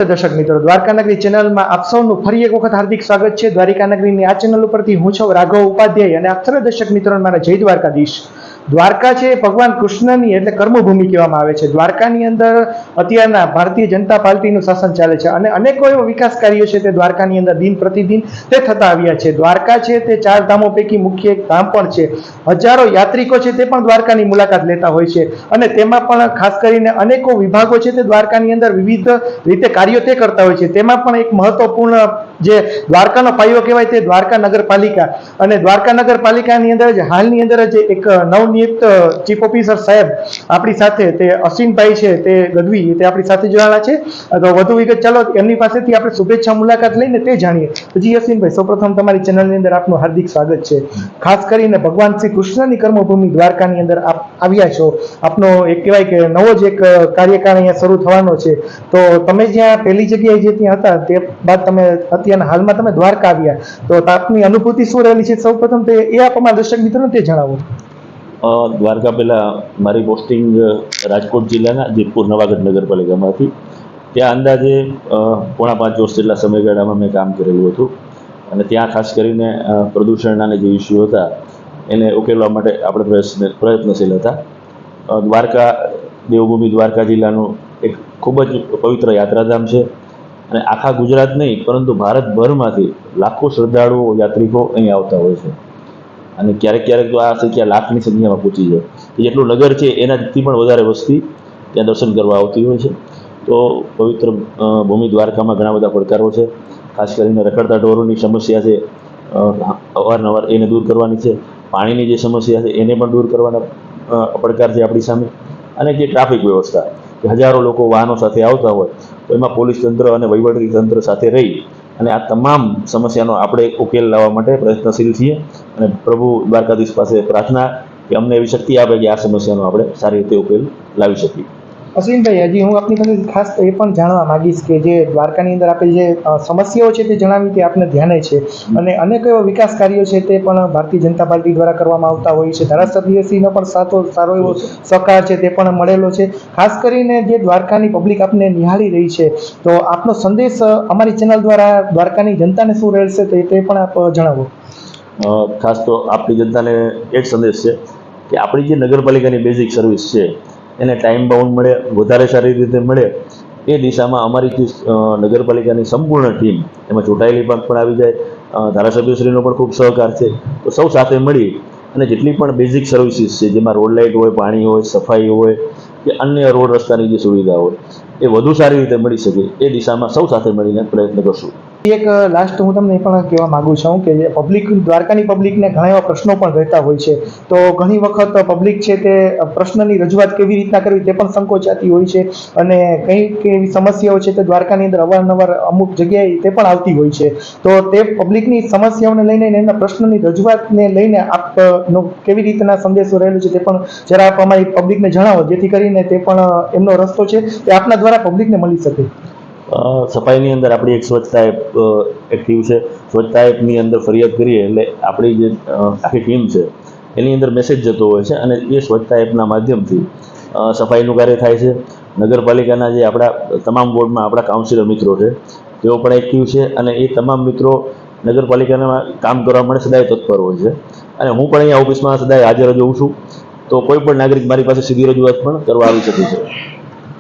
દર્શક મિત્રો, દ્વારકા નગરી ચેનલમાં આપ સૌનું ફરી એક વખત હાર્દિક સ્વાગત છે। દ્વારકા નગરીની આ ચેનલ ઉપરથી હું છું રાઘવ ઉપાધ્યાય અને આપ સર્વ દર્શક મિત્રોને મારા જય દ્વારકાધીશ। દ્વારકા છે ભગવાન કૃષ્ણની એટલે કર્મભૂમિ કહેવામાં આવે છે। દ્વારકાની અંદર અત્યારના ભારતીય જનતા પાર્ટીનું શાસન ચાલે છે અને અનેકો એવા વિકાસ કાર્યો છે તે દ્વારકાની અંદર દિન પ્રતિદિન તે થતા આવ્યા છે। દ્વારકા છે તે ચાર ધામો પૈકી મુખ્ય એક ધામ પણ છે। હજારો યાત્રિકો છે તે પણ દ્વારકાની મુલાકાત લેતા હોય છે અને તેમાં પણ ખાસ કરીને અનેકો વિભાગો છે તે દ્વારકાની અંદર વિવિધ રીતે કાર્યો તે કરતા હોય છે। તેમાં પણ એક મહત્વપૂર્ણ જે દ્વારકાનો પાયો કહેવાય તે દ્વારકા નગરપાલિકા અને દ્વારકા નગરપાલિકાની અંદર જ હાલની અંદર જ એક નવનિયુક્ત ચીફ ઓફિસર સાહેબ આપણી સાથે તે અશ્વિનભાઈ છે તે ગઢવી તે આપણી સાથે જોડાણા છે। તો વધુ વિગત ચાલો એમની પાસેથી આપણે શુભેચ્છા મુલાકાત લઈને તે જાણીએ। તો જી અશ્વિનભાઈ, સૌપ્રથમ તમારી ચેનલની અંદર આપનું હાર્દિક સ્વાગત છે। ખાસ કરીને ભગવાન શ્રી કૃષ્ણની કર્મભૂમિ દ્વારકાની અંદર આપ આવ્યા છો। આપનો એક કહેવાય કે નવો જ એક કાર્યકાળ અહીંયા શરૂ થવાનો છે। તો તમે જ્યાં પહેલી જગ્યાએ જે ત્યાં હતા તે બાદ તમે અત્યારના હાલમાં તમે દ્વારકા આવ્યા, તો આપની અનુભૂતિ શું રહેલી છે સૌપ્રથમ તે એ આપ અમારા દર્શક મિત્રોને તે જણાવો। દ્વારકા પહેલાં મારી પોસ્ટિંગ રાજકોટ જિલ્લાના જેતપુર નવાગઢ નગરપાલિકામાં હતી। ત્યાં અંદાજે 4.5 વર્ષ જેટલા સમયગાળામાં મેં કામ કરેલું હતું અને ત્યાં ખાસ કરીને પ્રદૂષણના જે ઇસ્યુ હતા એને ઉકેલવા માટે આપણે પ્રયત્નશીલ હતા। દ્વારકા દેવભૂમિ દ્વારકા જિલ્લાનું એક ખૂબ જ પવિત્ર યાત્રાધામ છે અને આખા ગુજરાત નહીં પરંતુ ભારતભરમાંથી લાખો શ્રદ્ધાળુઓ યાત્રિકો અહીં આવતા હોય છે અને ક્યારેક ક્યારેક તો આ સંખ્યા લાખની સંખ્યામાં પહોંચી જાય। જેટલું નગર છે એનાથી પણ વધારે વસ્તી ત્યાં દર્શન કરવા આવતી હોય છે। તો પવિત્ર ભૂમિ દ્વારકામાં ઘણા બધા પડકારો છે। ખાસ કરીને રખડતા ઢોરોની સમસ્યા છે, અવારનવાર એને દૂર કરવાની છે। પાણીની જે સમસ્યા છે એને પણ દૂર કરવાના પડકાર છે આપણી સામે। અને જે ટ્રાફિક વ્યવસ્થા કે હજારો લોકો વાહનો સાથે આવતા હોય તો એમાં પોલીસ તંત્ર અને વહીવટી તંત્ર સાથે રહી અને આ તમામ સમસ્યાનો આપણે ઉકેલ લાવવા માટે પ્રયત્નશીલ છીએ અને પ્રભુ દ્વારકાધીશ પાસે પ્રાર્થના કે અમને એવી શક્તિ આપે કે આ સમસ્યાનો આપણે સારી રીતે ઉકેલ લાવી શકીએ। અશ્વિનભાઈ, હજી હું આપની પાસે ખાસ એ પણ જાણવા માંગીશ કે જે દ્વારકાની અંદર આપણે જે સમસ્યાઓ છે તે જણાવી તે આપને ધ્યાને છે અને અનેક એવા વિકાસ કાર્યો છે તે પણ ભારતીય જનતા પાર્ટી દ્વારા કરવામાં આવતા હોય છે। ધારાસભ્યશ્રીનો પણ સારો એવો સહકાર છે તે પણ મળેલો છે। ખાસ કરીને જે દ્વારકાની પબ્લિક આપને નિહાળી રહી છે, તો આપનો સંદેશ અમારી ચેનલ દ્વારા દ્વારકાની જનતાને શું રહેશે તે પણ આપ જણાવો। ખાસ તો આપણી જનતાને એક સંદેશ છે કે આપણી જે નગરપાલિકાની બેઝિક સર્વિસ છે એને ટાઈમ બાઉન્ડ મળે, વધારે સારી રીતે મળે એ દિશામાં અમારી જે નગરપાલિકાની સંપૂર્ણ ટીમ એમાં ચૂંટાયેલી પણ આવી જાય, ધારાસભ્યશ્રીનો પણ ખૂબ સહકાર છે। તો સૌ સાથે મળી અને જેટલી પણ બેઝિક સર્વિસીસ છે જેમાં રોડ લાઇટ હોય, પાણી હોય, સફાઈ હોય કે અન્ય રોડ રસ્તાની જે સુવિધા હોય એ વધુ સારી રીતે મળી શકે એ દિશામાં સૌ સાથે મળીને પ્રયત્ન કરશું। એક લાસ્ટ હું તમને એ પણ કહેવા માગું છું કે પબ્લિક દ્વારકાની પબ્લિકને ઘણા એવા પ્રશ્નો પણ રહેતા હોય છે। તો ઘણી વખત પબ્લિક છે તે પ્રશ્નની રજૂઆત કેવી રીતના કરવી તે પણ સંકોચાતી હોય છે અને કંઈક એવી સમસ્યાઓ છે તે દ્વારકાની અંદર અવારનવાર અમુક જગ્યાએ તે પણ આવતી હોય છે। તો તે પબ્લિકની સમસ્યાઓને લઈને એમના પ્રશ્નની રજૂઆતને લઈને આપનો કેવી રીતના સંદેશો રહેલો છે તે પણ જરા આપ અમારી પબ્લિકને જણાવો, જેથી કરીને તે પણ એમનો રસ્તો છે તે આપના દ્વારા પબ્લિકને મળી શકે। સફાઈની અંદર આપણી એક સ્વચ્છતા એપ એક્ટિવ છે। સ્વચ્છતા એપની અંદર ફરિયાદ કરીએ એટલે આપણી જે આખી ટીમ છે એની અંદર મેસેજ જતો હોય છે અને એ સ્વચ્છતા એપના માધ્યમથી સફાઈનું કાર્ય થાય છે। નગરપાલિકાના જે આપણા તમામ વોર્ડમાં આપણા કાઉન્સિલર મિત્રો છે તેઓ પણ એક્ટિવ છે અને એ તમામ મિત્રો નગરપાલિકાના કામ કરવા માટે સદાય તત્પર હોય છે અને હું પણ અહીંયા ઓફિસમાં સદાય હાજર જ હોઉં છું। તો કોઈ પણ નાગરિક મારી પાસે સીધી રજૂઆત પણ કરવા આવી શકે છે।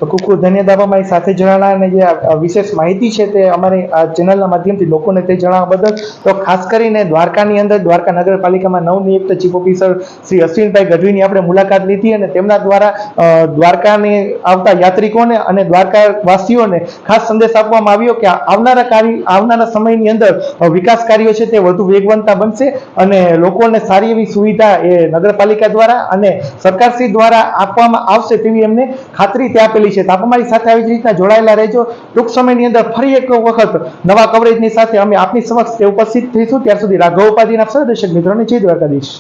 તો ખૂબ ખૂબ ધન્યવાદ અમારી સાથે જોડાણા અને જે વિશેષ માહિતી છે તે અમારી આ ચેનલના માધ્યમથી લોકોને તે જણાવવા બદલ। તો ખાસ કરીને દ્વારકાની અંદર દ્વારકા નગરપાલિકામાં નવનિયુક્ત ચીફ ઓફિસર શ્રી અશ્વિનભાઈ ગઢવીની આપણે મુલાકાત લીધી અને તેમના દ્વારા દ્વારકાને આવતા યાત્રિકોને અને દ્વારકાવાસીઓને ખાસ સંદેશ આપવામાં આવ્યો કે આવનારા સમયની અંદર વિકાસ કાર્યો છે તે વધુ વેગવંતા બનશે અને લોકોને સારી એવી સુવિધા એ નગરપાલિકા દ્વારા અને સરકારશ્રી દ્વારા આપવામાં આવશે તેવી એમને ખાતરી તે આપેલી છે। તો આપ અમારી સાથે આવી જ રીતના જોડાયેલા રહેજો। ટૂંક સમયની અંદર ફરી એક વખત નવા કવરેજની સાથે અમે આપની સમક્ષ ઉપસ્થિત થઈશું। ત્યાર સુધી રાઘવ ઉપાધ્યાય આપ સર્વ દર્શક મિત્રોને જય દ્વારકાધીશ।